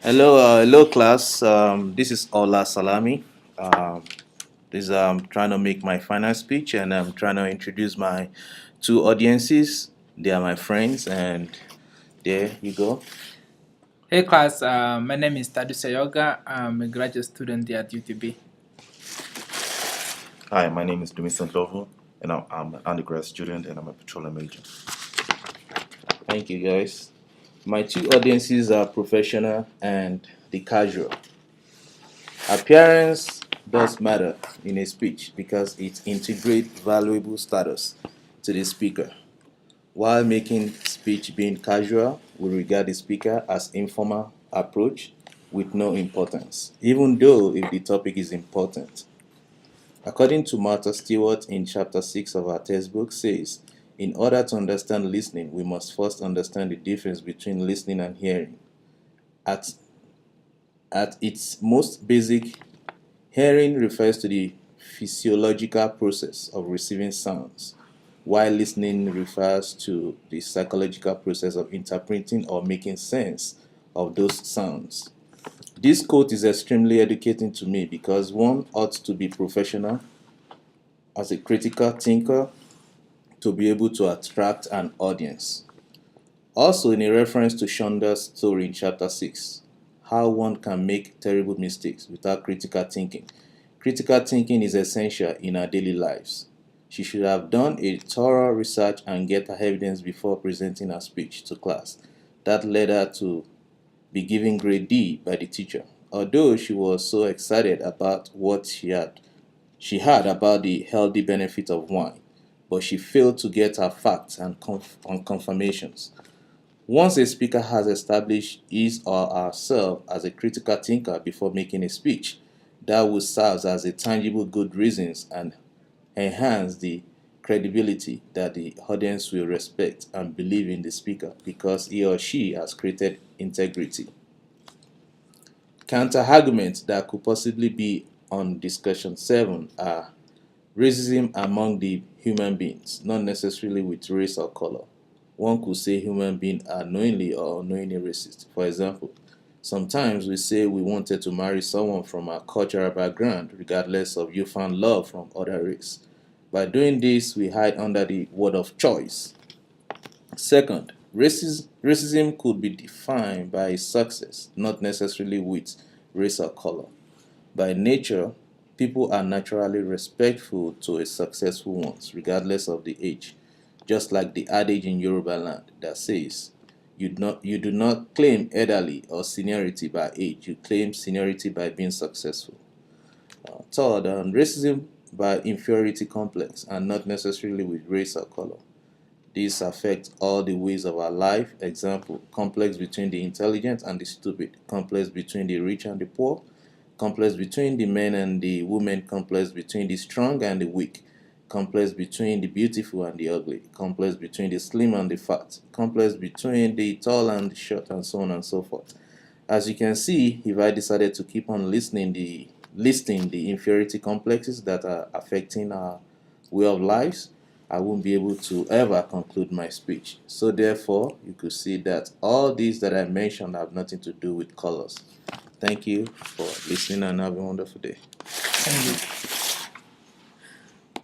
Hello, class. This is Ola Salami. Um, this I'm trying to make my final speech, and I'm trying to introduce my two audiences. They are my friends, and there you go. Hey class, my name is Tadu Sayoga. I'm a graduate student here at UTB. Hi, my name is Dumi Lovo, and I'm an undergrad student and I'm a petroleum major. Thank you, guys. My two audiences are professional and the casual. Appearance does matter in a speech because it integrates valuable status to the speaker. While making speech being casual, we regard the speaker as informal approach with no importance, even though if the topic is important. According to Martha Stewart in chapter 6 of our textbook says, in order to understand listening, we must first understand the difference between listening and hearing. At, at its most basic, hearing refers to the physiological process of receiving sounds, while listening refers to the psychological process of interpreting or making sense of those sounds. This quote is extremely educating to me because one ought to be professional as a critical thinker to be able to attract an audience. Also, in a reference to Shonda's story in chapter 6, how one can make terrible mistakes without critical thinking. Critical thinking is essential in our daily lives. She should have done a thorough research and get her evidence before presenting her speech to class. That led her to be given grade D by the teacher. Although she was so excited about what she had about the healthy benefit of wine, but she failed to get her facts and confirmations. Once a speaker has established his or herself as a critical thinker before making a speech, that will serve as a tangible good reasons and enhance the credibility that the audience will respect and believe in the speaker because he or she has created integrity. Counter arguments that could possibly be on discussion 7 are racism among the human beings, not necessarily with race or color. One could say human beings are knowingly or unknowingly racist. For example, sometimes we say we wanted to marry someone from our cultural background, regardless of you found love from other race. By doing this, we hide under the word of choice. Second, racism could be defined by success, not necessarily with race or color. By nature, people are naturally respectful to a successful ones, regardless of the age. Just like the adage in Yoruba land that says, you do not claim elderly or seniority by age, you claim seniority by being successful. Third, racism by inferiority complex and not necessarily with race or color. These affect all the ways of our life. Example, complex between the intelligent and the stupid, complex between the rich and the poor, complex between the men and the women, complex between the strong and the weak, complex between the beautiful and the ugly, complex between the slim and the fat, complex between the tall and the short, and so on and so forth. As you can see, if I decided to keep on listing the inferiority complexes that are affecting our way of lives, I won't be able to ever conclude my speech. So therefore, you could see that all these that I mentioned have nothing to do with colors. Thank you for listening and have a wonderful day. Thank you.